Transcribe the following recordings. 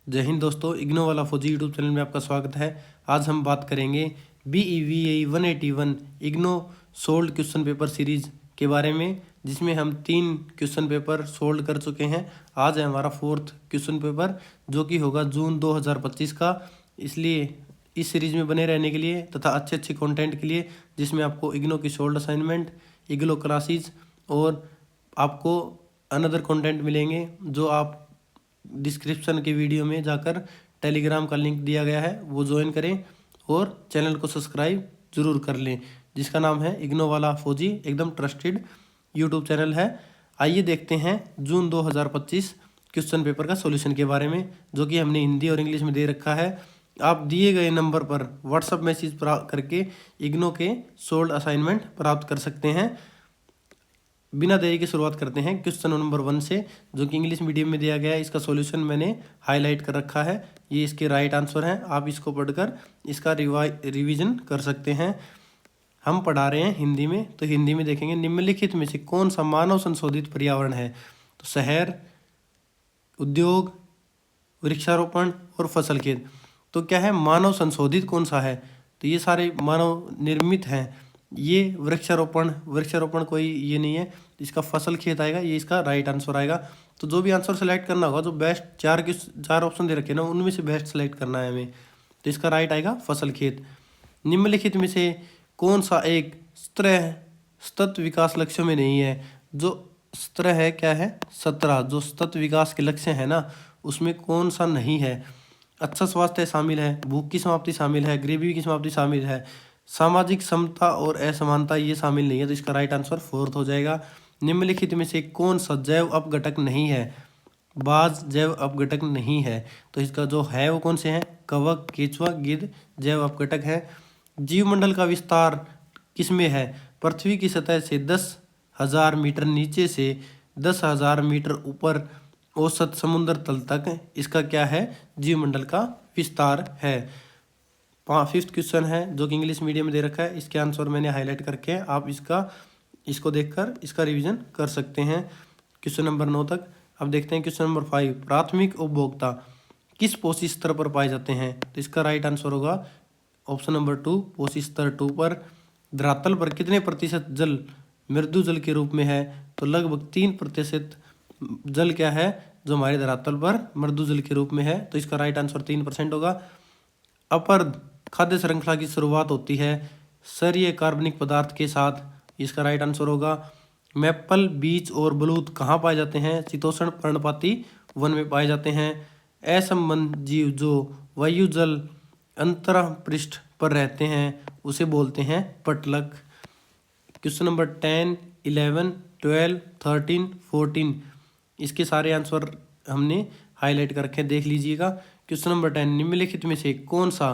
जय हिंद दोस्तों, इग्नो वाला फौजी यूट्यूब चैनल में आपका स्वागत है। आज हम बात करेंगे BEVI 181 IGNOU sold question paper series के बारे में, जिसमें हम 3 क्वेश्चन पेपर सोल्ड कर चुके हैं। आज है हमारा 4th क्वेश्चन पेपर, जो कि होगा जून 2025 का। इसलिए इस सीरीज में बने रहने के लिए तथा अच्छे अच्छे कंटेंट के लिए, जिसमें आपको इग्नो की सोल्ड असाइनमेंट, इग्नो क्लासेस और आपको अनदर कंटेंट मिलेंगे, जो आप डिस्क्रिप्शन के वीडियो में जाकर टेलीग्राम का लिंक दिया गया है, वो ज्वाइन करें और चैनल को सब्सक्राइब जरूर कर लें, जिसका नाम है इग्नो वाला फौजी। एकदम ट्रस्टेड यूट्यूब चैनल है। आइए देखते हैं जून 2025 क्वेश्चन पेपर का सॉल्यूशन के बारे में, जो कि हमने हिंदी और इंग्लिश में दे रखा है। आप दिए गए नंबर पर व्हाट्सअप मैसेज करके इग्नो के सोल्ड असाइनमेंट प्राप्त कर सकते हैं। बिना देरी की शुरुआत करते हैं क्वेश्चन नंबर 1 से, जो कि इंग्लिश मीडियम में दिया गया है। इसका सॉल्यूशन मैंने हाईलाइट कर रखा है। ये इसके राइट आंसर हैं। आप इसको पढ़कर इसका रिवीजन कर सकते हैं। हम पढ़ा रहे हैं हिंदी में, तो हिंदी में देखेंगे। निम्नलिखित में से कौन सा मानव संशोधित पर्यावरण है? तो शहर, उद्योग, वृक्षारोपण और फसल खेत। तो क्या है मानव संशोधित कौन सा है? तो ये सारे मानव निर्मित हैं। ये वृक्षारोपण कोई ये नहीं है। इसका फसल खेत आएगा, ये इसका राइट आंसर आएगा। तो जो भी आंसर सेलेक्ट करना होगा, जो बेस्ट चार ऑप्शन दे रखे ना, उनमें से बेस्ट सेलेक्ट करना है हमें। तो इसका राइट आएगा फसल खेत। निम्नलिखित में से कौन सा एक सतत विकास लक्ष्यों में नहीं है? जो सत्रह है, क्या है 17, जो सतत विकास के लक्ष्य है ना, उसमें कौन सा नहीं है? अच्छा स्वास्थ्य शामिल है, भूख की समाप्ति शामिल है, गरीबी की समाप्ति शामिल है, सामाजिक समता और असमानता ये शामिल नहीं है। तो इसका राइट आंसर 4th हो जाएगा। निम्नलिखित में से कौन सा जैव अपघटक नहीं है? बाज जैव अपघटक नहीं है। तो इसका जो है वो कौन से हैं? कवक, केचुआ, गिद्ध जैव अपघटक है। जीवमंडल का विस्तार किसमें है? पृथ्वी की सतह से 10,000 मीटर नीचे से 10,000 मीटर ऊपर औसत समुद्र तल तक इसका क्या है? जीवमंडल का विस्तार है। 5th क्वेश्चन है, जो कि इंग्लिश मीडियम में दे रखा है। इसके आंसर मैंने हाईलाइट करके आप इसको देखकर इसका रिवीजन कर सकते हैं क्वेश्चन नंबर 9 तक। अब देखते हैं क्वेश्चन नंबर 5। प्राथमिक उपभोक्ता किस पोषी स्तर पर पाए जाते हैं? तो इसका राइट आंसर होगा ऑप्शन नंबर 2, पोषी स्तर 2 पर। धरातल पर कितने प्रतिशत जल मृदु जल के रूप में है? तो लगभग 3% जल क्या है जो हमारे धरातल पर मृदु जल के रूप में है। तो इसका राइट आंसर 3% होगा। अपर खाद्य श्रृंखला की शुरुआत होती है क्षारीय कार्बनिक पदार्थ के साथ। इसका राइट आंसर होगा। मैप्पल, बीच और बलूत कहाँ पाए जाते हैं? शीतोष्ण पर्णपाती वन में पाए जाते हैं। असंबद्ध जीव जो वायु जल अंतरिक्ष पृष्ठ पर रहते हैं, उसे बोलते हैं पटलक। क्वेश्चन नंबर 10, 11, 12, 13, 14 इसके सारे आंसर हमने हाईलाइट कर रखे हैं, देख लीजिएगा। क्वेश्चन नंबर 10, निम्नलिखित में से कौन सा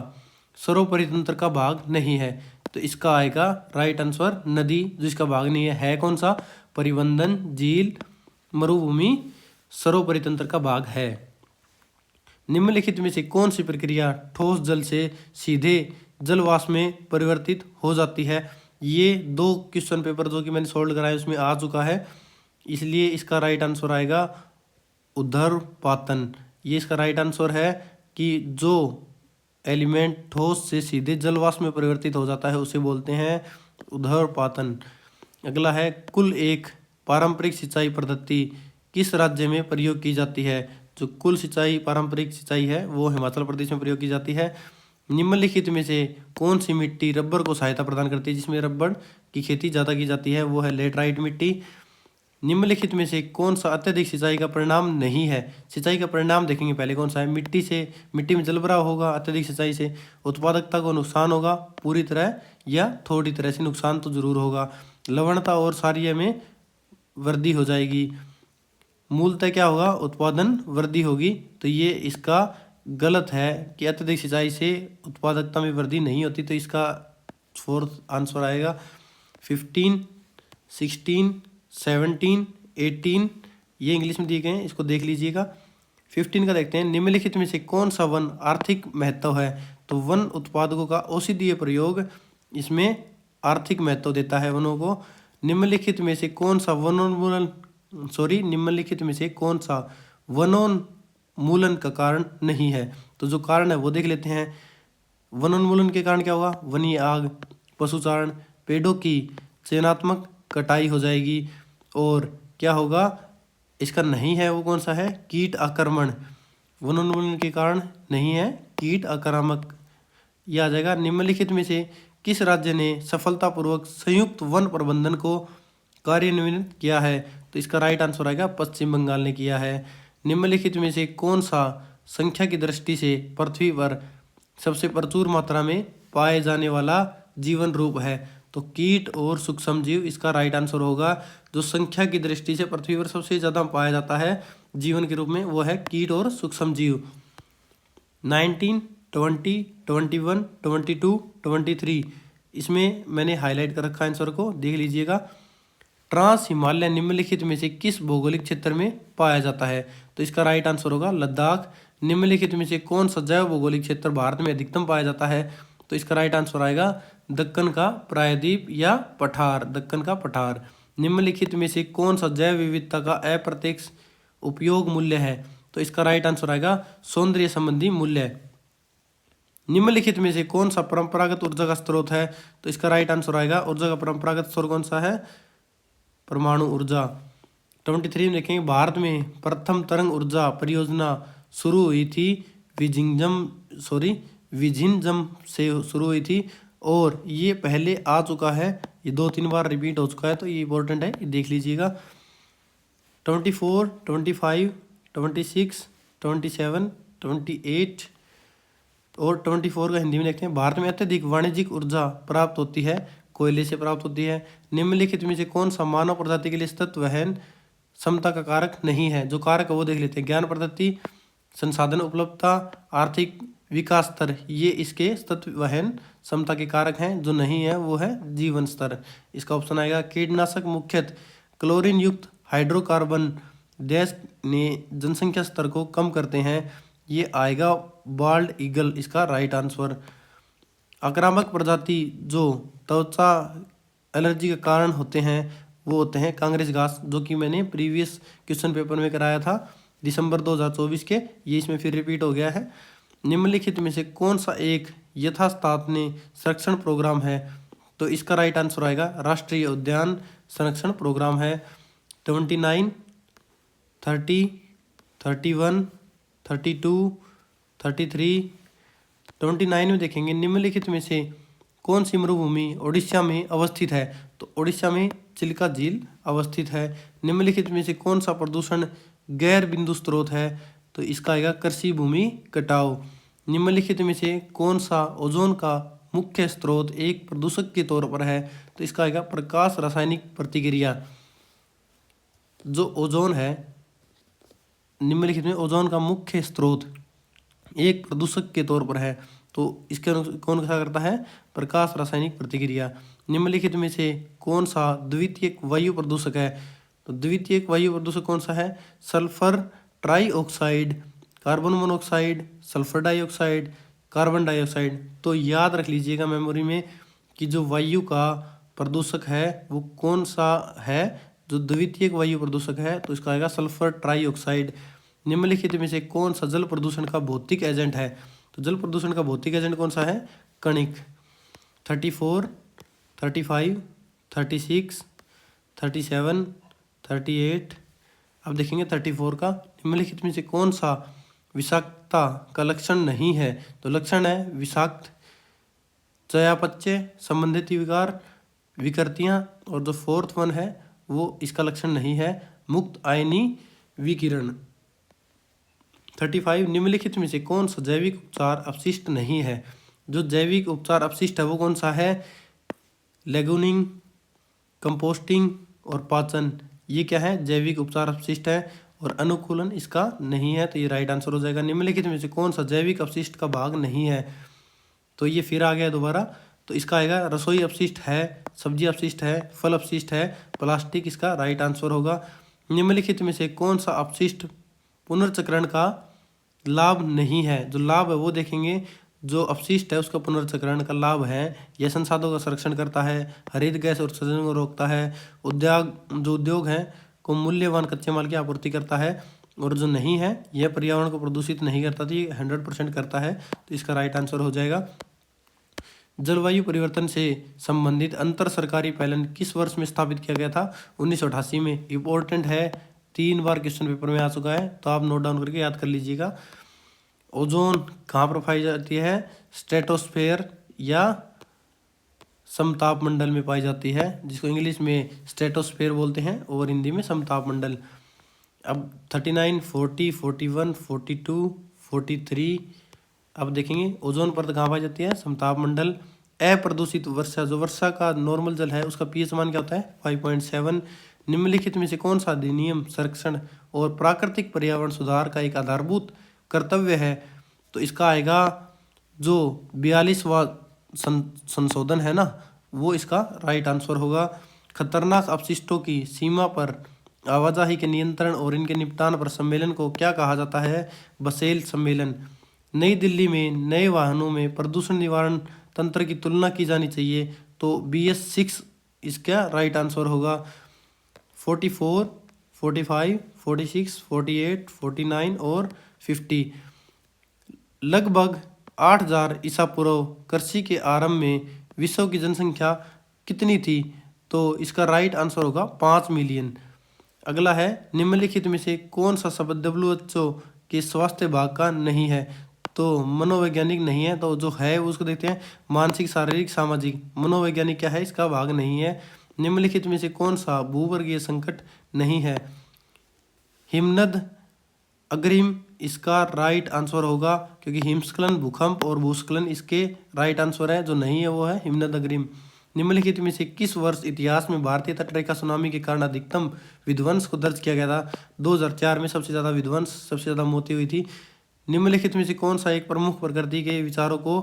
सरोपरी तंत्र का भाग नहीं है? तो इसका आएगा राइट आंसर नदी, जिसका भाग नहीं है कौन सा? परिवहन, झील, मरुभूमि सरोपरी तंत्र का भाग है। निम्नलिखित में से कौन सी प्रक्रिया ठोस जल से सीधे जलवाष्प में परिवर्तित हो जाती है? ये 2 क्वेश्चन पेपर जो कि मैंने सोल्व कराया उसमें आ चुका है, इसलिए इसका राइट आंसर आएगा ऊर्ध्वपातन। ये इसका राइट आंसर है कि जो एलिमेंट ठोस से सीधे जलवाष्प में परिवर्तित हो जाता है, उसे बोलते हैं ऊर्ध्वपातन। अगला है, कुल एक पारंपरिक सिंचाई पद्धति किस राज्य में प्रयोग की जाती है? जो कुल सिंचाई पारंपरिक सिंचाई है वो हिमाचल प्रदेश में प्रयोग की जाती है। निम्नलिखित में से कौन सी मिट्टी रबर को सहायता प्रदान करती है? जिसमें रबर की खेती ज़्यादा की जाती है, वो है लेटराइट मिट्टी। निम्नलिखित में से कौन सा अत्यधिक सिंचाई का परिणाम नहीं है? सिंचाई का परिणाम देखेंगे पहले कौन सा है। मिट्टी में जलभराव होगा अत्यधिक सिंचाई से। उत्पादकता को नुकसान होगा पूरी तरह या थोड़ी तरह से नुकसान तो जरूर होगा। लवणता और क्षारीय में वृद्धि हो जाएगी। मूलतः क्या होगा? उत्पादन वृद्धि होगी। तो ये इसका गलत है कि अत्यधिक सिंचाई से उत्पादकता में वृद्धि नहीं होती। तो इसका 4th आंसर आएगा। 15, 16, 17, 18 ये इंग्लिश में दिए गए हैं, इसको देख लीजिएगा। 15 का देखते हैं। निम्नलिखित में से कौन सा वन आर्थिक महत्व है? तो वन उत्पादकों का औषधीय प्रयोग इसमें आर्थिक महत्व देता है वनों को। निम्नलिखित में से कौन सा वनोन्मूलन वनोन्मूलन का कारण नहीं है। तो जो कारण है वो देख लेते हैं। वनोन्मूलन के कारण क्या होगा? वनीय आग, पशुचारण, पेड़ों की चयनात्मक कटाई हो जाएगी। और क्या होगा? इसका नहीं है वो कौन सा है? कीट आक्रमण। वनोन्मूलन के कारण नहीं है कीट आक्रामक। यह आ जाएगा। निम्नलिखित में से किस राज्य ने सफलतापूर्वक संयुक्त वन प्रबंधन को कार्यान्वित किया है? तो इसका राइट आंसर आएगा पश्चिम बंगाल ने किया है। निम्नलिखित में से कौन सा संख्या की दृष्टि से पृथ्वी पर सबसे प्रचुर मात्रा में पाए जाने वाला जीवन रूप है? तो कीट और सूक्ष्मजीव इसका राइट आंसर होगा। जो संख्या की दृष्टि से पृथ्वी पर सबसे ज़्यादा पाया जाता है जीवन के रूप में वो है कीट और सूक्ष्मजीव। 19, 20, 21, 22, 23 इसमें मैंने हाईलाइट कर रखा आंसर को, देख लीजिएगा। ट्रांस हिमालय निम्नलिखित में से किस भौगोलिक क्षेत्र में पाया जाता है? तो इसका राइट आंसर होगा लद्दाख। निम्नलिखित में से कौन सा जैव भौगोलिक क्षेत्र भारत में अधिकतम पाया जाता है? तो इसका राइट आंसर आएगा दक्कन का प्रायद्वीप या पठार, दक्कन का पठार। निम्नलिखित में से कौन सा जैव विविधता का अप्रत्यक्ष उपयोग मूल्य है? तो इसका राइट आंसर आएगा सौंदर्य संबंधी मूल्य। निम्नलिखित में से कौन सा परंपरागत ऊर्जा का स्रोत है? तो इसका राइट आंसर आएगा ऊर्जा का परंपरागत स्रोत कौन सा है? परमाणु ऊर्जा। 23 में देखेंगे भारत में प्रथम तरंग ऊर्जा परियोजना शुरू हुई थी विझिंजम से शुरू हुई थी और ये पहले आ चुका है, ये 2-3 बार रिपीट हो चुका है, तो ये इंपॉर्टेंट है, ये देख लीजिएगा। 24, 25, 26, 27, 28 और 24 का हिंदी में देखते हैं। भारत में अत्यधिक वाणिज्यिक ऊर्जा प्राप्त होती है, कोयले से प्राप्त होती है। निम्नलिखित में से कौन सा मानव प्रजाति के लिए सतत वहन क्षमता का कारक नहीं है? जो कारक है वो देख लेते हैं। ज्ञान पद्धति, संसाधन उपलब्धता, आर्थिक विकास स्तर, ये इसके सतत वहन क्षमता के कारक हैं। जो नहीं है वो है जीवन स्तर। इसका ऑप्शन आएगा। कीटनाशक मुख्यतः क्लोरीन युक्त हाइड्रोकार्बन देश ने जनसंख्या स्तर को कम करते हैं, ये आएगा बाल्ड ईगल, इसका राइट आंसर। आक्रामक प्रजाति जो त्वचा एलर्जी का कारण होते हैं वो होते हैं कांग्रेस घास, जो कि मैंने प्रीवियस क्वेश्चन पेपर में कराया था दिसंबर 2024 के, ये इसमें फिर रिपीट हो गया है। निम्नलिखित में से कौन सा एक यथास्थापना संरक्षण प्रोग्राम है? तो इसका राइट आंसर आएगा राष्ट्रीय उद्यान संरक्षण प्रोग्राम है। 29, 30, 31, 32, 33, 29 में देखेंगे निम्नलिखित में से कौन सी मरुभूमि उड़ीसा में अवस्थित है? तो उड़ीसा में चिल्का झील अवस्थित है। निम्नलिखित में से कौन सा प्रदूषण गैर बिंदु स्रोत है? तो इसका आएगा कृषि भूमि कटाव। निम्नलिखित में से कौन सा ओजोन का मुख्य स्रोत एक प्रदूषक के तौर पर है? तो इसका आएगा प्रकाश रासायनिक प्रतिक्रिया। जो ओजोन है, निम्नलिखित में ओजोन का मुख्य स्रोत एक प्रदूषक के तौर पर है, तो इसके कौन सा करता है? प्रकाश रासायनिक प्रतिक्रिया। निम्नलिखित में से कौन सा द्वितीयक वायु प्रदूषक है? तो द्वितीयक वायु प्रदूषक कौन सा है? Sulphur trioxide, carbon monoxide, sulphur dioxide, carbon dioxide. तो याद रख लीजिएगा मेमोरी में कि जो वायु का प्रदूषक है वो कौन सा है, जो द्वितीयक वायु प्रदूषक है, तो इसका आएगा सल्फर ट्राइऑक्साइड। निम्नलिखित में से कौन सा जल प्रदूषण का भौतिक एजेंट है? तो जल प्रदूषण का भौतिक एजेंट कौन सा है? कणिक। 34, 35, 36, 37, 38। अब देखेंगे 34 का। निम्नलिखित में से कौन सा विषाक्तता का लक्षण नहीं है? तो लक्षण है विषाक्त चयापचय संबंधित विकार विकृतियाँ, और जो 4th वन है वो इसका लक्षण नहीं है मुक्त आयनी विकिरण। 35 निम्नलिखित में से कौन सा जैविक उपचार अपशिष्ट नहीं है? जो जैविक उपचार अपशिष्ट है वो कौन सा है? लेगुनिंग, कंपोस्टिंग और पाचन, ये क्या है? जैविक उपचार अपशिष्ट है। और अनुकूलन इसका नहीं है, तो ये राइट आंसर हो जाएगा। निम्नलिखित में से कौन सा जैविक अपशिष्ट का भाग नहीं है? तो ये फिर आ गया दोबारा, तो इसका आएगा रसोई अपशिष्ट है, सब्जी अपशिष्ट है, फल अपशिष्ट है, प्लास्टिक इसका राइट आंसर होगा। निम्नलिखित में से कौन सा अपशिष्ट पुनर्चक्रण का लाभ नहीं है? जो लाभ है वो देखेंगे। जो अपशिष्ट है उसका पुनर्चक्रण का लाभ है, यह संसाधनों का संरक्षण करता है, हरित गैस उत्सर्जन को रोकता है, उद्योग है को मूल्यवान कच्चे माल की आपूर्ति करता है, और जो नहीं है यह पर्यावरण को प्रदूषित नहीं करता, तो ये 100% करता है, तो इसका राइट आंसर हो जाएगा। जलवायु परिवर्तन से संबंधित अंतर सरकारी पैनल किस वर्ष में स्थापित किया गया था? 1988 में। इम्पोर्टेंट है, 3 बार क्वेश्चन पेपर में आ चुका है, तो आप नोट डाउन करके याद कर लीजिएगा। ओजोन कहाँ पर पाई जाती है? स्ट्रेटोस्फेयर या समताप मंडल में पाई जाती है, जिसको इंग्लिश में स्ट्रेटोस्फेयर बोलते हैं और हिंदी में समताप मंडल। अब 39, 40, 41, 42, 43 अब देखेंगे ओजोन परत कहाँ पाई जाती है? समताप मंडल। अप्रदूषित वर्षा, जो वर्षा का नॉर्मल जल है उसका पीएच मान क्या होता है? 5.7। निम्नलिखित में से कौन सा अधिनियम संरक्षण और प्राकृतिक पर्यावरण सुधार का एक आधारभूत कर्तव्य है? तो इसका आएगा जो 42वां संशोधन है ना, वो इसका राइट आंसर होगा। खतरनाक अपशिष्टों की सीमा पर आवाजाही के नियंत्रण और इनके निपटान पर सम्मेलन को क्या कहा जाता है? बसेल सम्मेलन। नई दिल्ली में नए वाहनों में प्रदूषण निवारण तंत्र की तुलना की जानी चाहिए, तो BS6 इसका राइट आंसर होगा। 44, 45, 46, 48, 49 और 50। लगभग 8000 ईसा पूर्व कृषि के आरंभ में विश्व की जनसंख्या कितनी थी? तो इसका राइट आंसर होगा 5 मिलियन। अगला है, निम्नलिखित में से कौन सा शब्द WHO के स्वास्थ्य भाग का नहीं है? तो मनोवैज्ञानिक नहीं है, तो जो है उसको देखते हैं, मानसिक, शारीरिक, सामाजिक। मनोवैज्ञानिक क्या है? इसका भाग नहीं है। निम्नलिखित में से कौन सा भूवर्गीय संकट नहीं है? हिमनद अग्रिम इसका राइट आंसर होगा, क्योंकि हिमस्खलन, भूकंप और भूस्खलन इसके राइट आंसर है। जो नहीं है वो है हिमनद अग्रिम। निम्नलिखित में से किस वर्ष इतिहास में भारतीय तटरेखा सुनामी के कारण अधिकतम विध्वंस को दर्ज किया गया था? 2004 में सबसे ज़्यादा विध्वंस, सबसे ज़्यादा मौतें हुई थी। निम्नलिखित में से कौन सा एक प्रमुख प्रकृति के विचारों को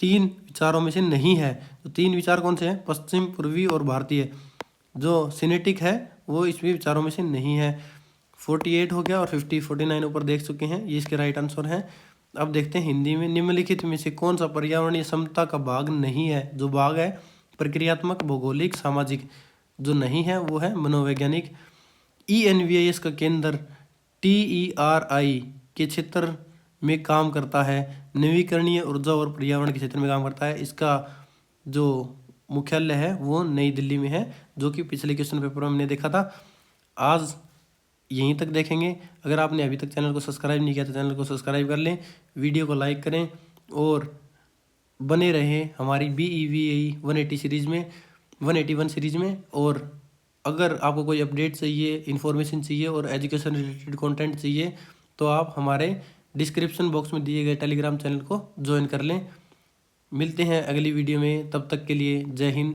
3 विचारों में से नहीं है? तो 3 विचार कौन से हैं? पश्चिम, पूर्वी और भारतीय। जो सिनेटिक है वो इसमें विचारों में से नहीं है। 48 हो गया और 50, 49 ऊपर देख चुके हैं, ये इसके राइट आंसर हैं। अब देखते हैं हिंदी में, निम्नलिखित में से कौन सा पर्यावरणीय समता का भाग नहीं है? जो भाग है प्रक्रियात्मक, भौगोलिक, सामाजिक। जो नहीं है वो है मनोवैज्ञानिक। ENVIS का केंद्र TERI के क्षेत्र में काम करता है, नवीकरणीय ऊर्जा और पर्यावरण के क्षेत्र में काम करता है। इसका जो मुख्यालय है वो नई दिल्ली में है, जो कि पिछले क्वेश्चन पेपर में हमने देखा था। आज यहीं तक देखेंगे। अगर आपने अभी तक चैनल को सब्सक्राइब नहीं किया तो चैनल को सब्सक्राइब कर लें, वीडियो को लाइक करें और बने रहें हमारी BEVAE 180 सीरीज़ में, 181 सीरीज़ में। और अगर आपको कोई अपडेट चाहिए, इन्फॉर्मेशन चाहिए और एजुकेशन रिलेटेड कंटेंट चाहिए, तो आप हमारे डिस्क्रिप्शन बॉक्स में दिए गए टेलीग्राम चैनल को ज्वाइन कर लें। मिलते हैं अगली वीडियो में, तब तक के लिए जय हिंद।